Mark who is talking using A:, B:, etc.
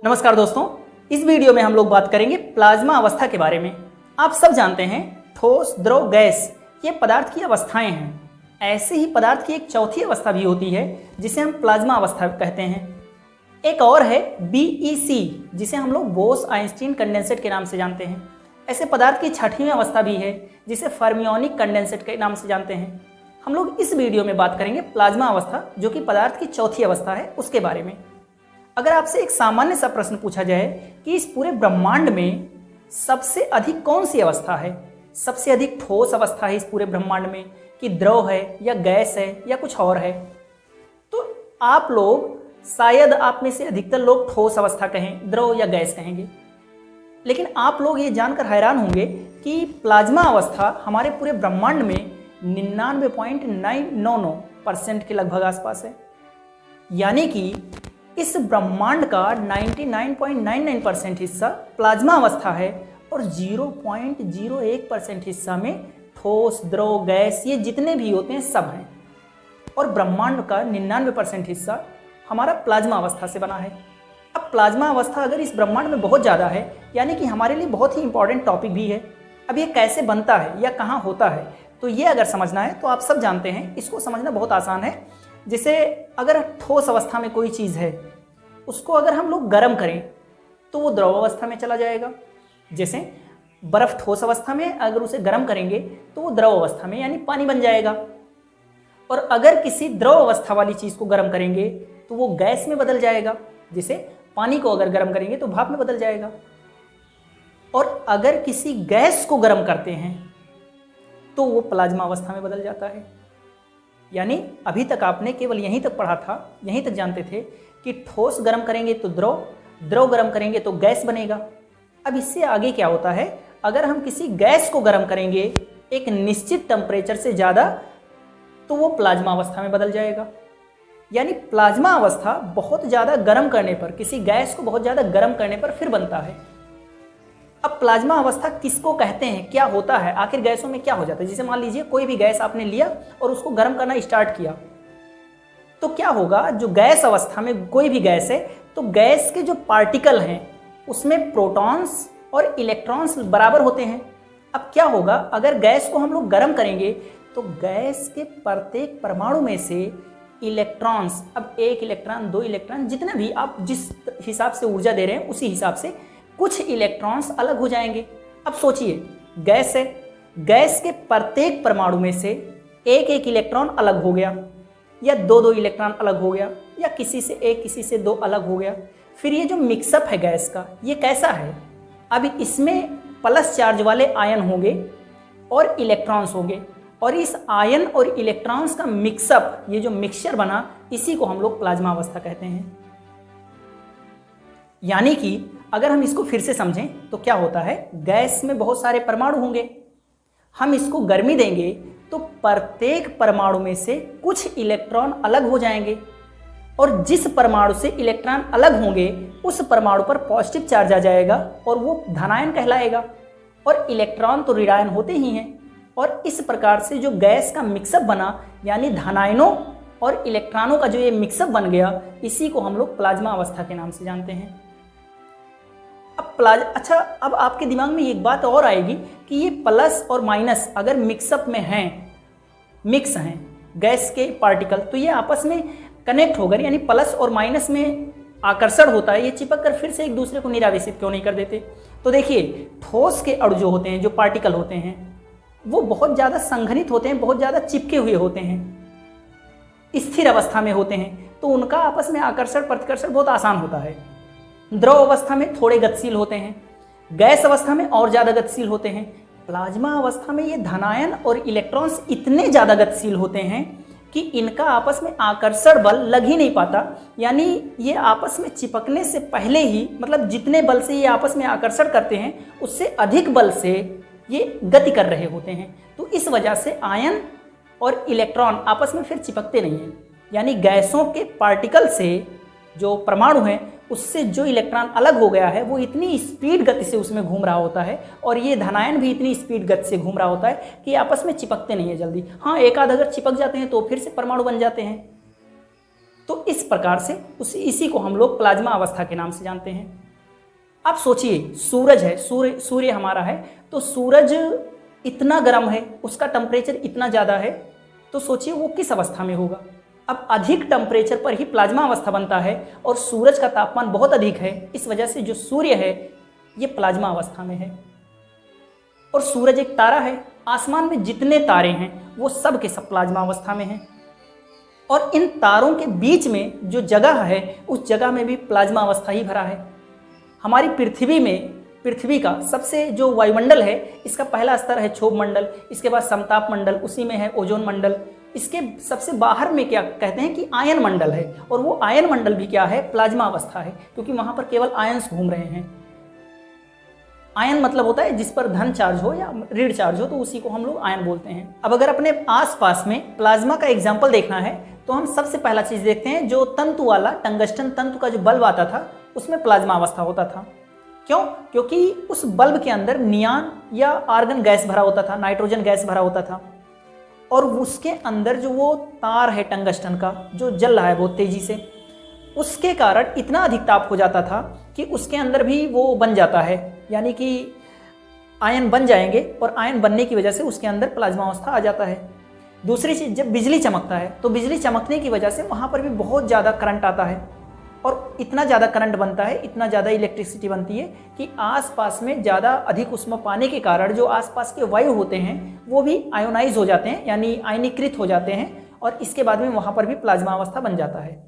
A: नमस्कार दोस्तों, इस वीडियो में हम लोग बात करेंगे प्लाज्मा अवस्था के बारे में। आप सब जानते हैं ठोस, द्रव, गैस ये पदार्थ की अवस्थाएं हैं। ऐसे ही पदार्थ की एक चौथी अवस्था भी होती है जिसे हम प्लाज्मा अवस्था कहते हैं। एक और है BEC जिसे हम लोग बोस आइंस्टीन कंडेंसेट के नाम से जानते हैं। ऐसे पदार्थ की छठवीं अवस्था भी है जिसे फर्मियोनिक कंडेंसेट के नाम से जानते हैं। हम लोग इस वीडियो में बात करेंगे प्लाज्मा अवस्था जो कि पदार्थ की चौथी अवस्था है उसके बारे में। अगर आपसे एक सामान्य सा प्रश्न पूछा जाए कि इस पूरे ब्रह्मांड में सबसे अधिक कौन सी अवस्था है, सबसे अधिक ठोस अवस्था है इस पूरे ब्रह्मांड में, कि द्रव है या गैस है या कुछ और है, तो आप लोग शायद आप में से अधिकतर लोग ठोस अवस्था कहें, द्रव या गैस कहेंगे। लेकिन आप लोग ये जानकर हैरान होंगे कि प्लाज्मा अवस्था हमारे पूरे ब्रह्मांड में 99.999% के लगभग आसपास है। यानी कि इस ब्रह्मांड का 99.99% हिस्सा प्लाज्मा अवस्था है और 0.01% हिस्सा में ठोस, द्रव, गैस ये जितने भी होते हैं सब हैं। और ब्रह्मांड का 99% हिस्सा हमारा प्लाज्मा अवस्था से बना है। अब प्लाज्मा अवस्था अगर इस ब्रह्मांड में बहुत ज़्यादा है यानी कि हमारे लिए बहुत ही इंपॉर्टेंट टॉपिक भी है। अब ये कैसे बनता है या कहाँ होता है, तो ये अगर समझना है तो आप सब जानते हैं, इसको समझना बहुत आसान है। जैसे अगर ठोस अवस्था में कोई चीज़ है, उसको अगर हम लोग गर्म करें तो वो द्रव अवस्था में चला जाएगा। जैसे बर्फ़ ठोस अवस्था में अगर उसे गर्म करेंगे तो वो द्रव अवस्था में यानी पानी बन जाएगा। और अगर किसी द्रव अवस्था वाली चीज़ को गर्म करेंगे तो वो गैस में बदल जाएगा। जैसे पानी को अगर गर्म करेंगे तो भाप में बदल जाएगा। और अगर किसी गैस को गर्म करते हैं तो वो प्लाज्मा अवस्था में बदल जाता है। यानी अभी तक आपने केवल यहीं तक पढ़ा था, यहीं तक जानते थे कि ठोस गर्म करेंगे तो द्रव, द्रव गर्म करेंगे तो गैस बनेगा। अब इससे आगे क्या होता है, अगर हम किसी गैस को गर्म करेंगे एक निश्चित टेम्परेचर से ज़्यादा तो वो प्लाज्मा अवस्था में बदल जाएगा। यानी प्लाज्मा अवस्था बहुत ज़्यादा गर्म करने पर, किसी गैस को बहुत ज़्यादा गर्म करने पर फिर बनता है। अब प्लाज्मा अवस्था किसको कहते हैं, क्या होता है, आखिर गैसों में क्या हो जाता है। जैसे मान लीजिए कोई भी गैस आपने लिया और उसको गर्म करना स्टार्ट किया तो क्या होगा, जो गैस अवस्था में कोई भी गैस है तो गैस के जो पार्टिकल हैं उसमें प्रोटॉन्स और इलेक्ट्रॉन्स बराबर होते हैं। अब क्या होगा, अगर गैस को हम लोग गर्म करेंगे तो गैस के प्रत्येक परमाणु में से इलेक्ट्रॉन्स, अब 1 इलेक्ट्रॉन, 2 इलेक्ट्रॉन, जितना भी आप जिस हिसाब से ऊर्जा दे रहे हैं उसी हिसाब से कुछ इलेक्ट्रॉन्स अलग हो जाएंगे। अब सोचिए गैस है, गैस के प्रत्येक परमाणु में से 1-1 इलेक्ट्रॉन अलग हो गया या 2-2 इलेक्ट्रॉन अलग हो गया या किसी से 1 किसी से 2 अलग हो गया। फिर ये जो मिक्सअप है गैस का, ये कैसा है, अब इसमें प्लस चार्ज वाले आयन होंगे और इलेक्ट्रॉन्स होंगे और इस आयन और इलेक्ट्रॉन्स का मिक्सअप, ये जो मिक्सचर बना, इसी को हम लोग प्लाज्मा अवस्था कहते हैं। यानी कि अगर हम इसको फिर से समझें तो क्या होता है, गैस में बहुत सारे परमाणु होंगे, हम इसको गर्मी देंगे तो प्रत्येक परमाणु में से कुछ इलेक्ट्रॉन अलग हो जाएंगे और जिस परमाणु से इलेक्ट्रॉन अलग होंगे उस परमाणु पर पॉजिटिव चार्ज आ जाएगा और वो धनायन कहलाएगा। और इलेक्ट्रॉन तो ऋणायन होते ही हैं और इस प्रकार से जो गैस का मिक्सअप बना यानी धनायनों और इलेक्ट्रॉनों का जो ये मिक्सअप बन गया, इसी को हम लोग प्लाज्मा अवस्था के नाम से जानते हैं। अच्छा, अब आपके दिमाग में एक बात और आएगी कि ये प्लस और माइनस अगर मिक्सअप में हैं, मिक्स हैं गैस के पार्टिकल, तो ये आपस में कनेक्ट होकर, यानी प्लस और माइनस में आकर्षण होता है, ये चिपक कर फिर से एक दूसरे को निरावेशित क्यों नहीं कर देते। तो देखिए ठोस के अणु जो होते हैं, जो पार्टिकल होते हैं, वो बहुत ज़्यादा संघनित होते हैं, बहुत ज़्यादा चिपके हुए होते हैं, स्थिर अवस्था में होते हैं, तो उनका आपस में आकर्षण प्रतिकर्षण बहुत आसान होता है। द्रव अवस्था में थोड़े गतिशील होते हैं, गैस अवस्था में और ज़्यादा गतिशील होते हैं। प्लाज्मा अवस्था में ये धनायन और इलेक्ट्रॉन्स इतने ज़्यादा गतिशील होते हैं कि इनका आपस में आकर्षण बल लग ही नहीं पाता। यानी ये आपस में चिपकने से पहले ही, मतलब जितने बल से ये आपस में आकर्षण करते हैं उससे अधिक बल से ये गति कर रहे होते हैं। तो इस वजह से आयन और इलेक्ट्रॉन आपस में फिर चिपकते नहीं हैं। यानी गैसों के पार्टिकल से जो परमाणु हैं उससे जो इलेक्ट्रॉन अलग हो गया है वो इतनी स्पीड गति से उसमें घूम रहा होता है और ये धनायन भी इतनी स्पीड गति से घूम रहा होता है कि आपस में चिपकते नहीं है जल्दी। हाँ, एक आध अगर चिपक जाते हैं तो फिर से परमाणु बन जाते हैं। तो इस प्रकार से इसी को हम लोग प्लाज्मा अवस्था के नाम से जानते हैं। आप सोचिए, सूरज है, सूर्य हमारा है, तो सूरज इतना गर्म है, उसका टेम्परेचर इतना ज़्यादा है, तो सोचिए वो किस अवस्था में होगा। अब अधिक टेम्परेचर पर ही प्लाज्मा अवस्था बनता है और सूरज का तापमान बहुत अधिक है, इस वजह से जो सूर्य है ये प्लाज्मा अवस्था में है। और सूरज एक तारा है, आसमान में जितने तारे हैं वो सब के सब प्लाज्मा अवस्था में हैं। और इन तारों के बीच में जो जगह है उस जगह में भी प्लाज्मा अवस्था ही भरा है। हमारी पृथ्वी का सबसे जो वायुमंडल है, इसका पहला स्तर है क्षोभ मंडल, इसके बाद समताप मंडल, उसी में है ओजोन मंडल, इसके सबसे बाहर में क्या कहते हैं कि आयन मंडल है, और वो आयन मंडल भी क्या है, प्लाज्मा अवस्था है, क्योंकि वहां पर केवल आयन्स घूम रहे हैं। आयन मतलब होता है जिस पर धन चार्ज हो या ऋण चार्ज हो, तो उसी को हम लोग आयन बोलते हैं। अब अगर अपने आसपास में प्लाज्मा का एग्जाम्पल देखना है तो हम सबसे पहला चीज देखते हैं, जो तंतु वाला टंगस्टन तंतु का जो बल्ब आता था उसमें प्लाज्मा अवस्था होता था। क्यों? क्योंकि उस बल्ब के अंदर नियान या आर्गन गैस भरा होता था, नाइट्रोजन गैस भरा होता था, और उसके अंदर जो वो तार है टंगस्टन का जो जल रहा है बहुत तेजी से, उसके कारण इतना अधिक ताप हो जाता था कि उसके अंदर भी वो बन जाता है, यानी कि आयन बन जाएंगे, और आयन बनने की वजह से उसके अंदर प्लाज्मा अवस्था आ जाता है। दूसरी चीज़, जब बिजली चमकता है तो बिजली चमकने की वजह से वहाँ पर भी बहुत ज़्यादा करंट आता है, और इतना ज़्यादा करंट बनता है, इतना ज़्यादा इलेक्ट्रिसिटी बनती है कि आसपास में ज़्यादा अधिक उष्मा पाने के कारण जो आसपास के वायु होते हैं वो भी आयोनाइज हो जाते हैं, यानी आयनीकृत हो जाते हैं, और इसके बाद में वहाँ पर भी प्लाज्मा अवस्था बन जाता है।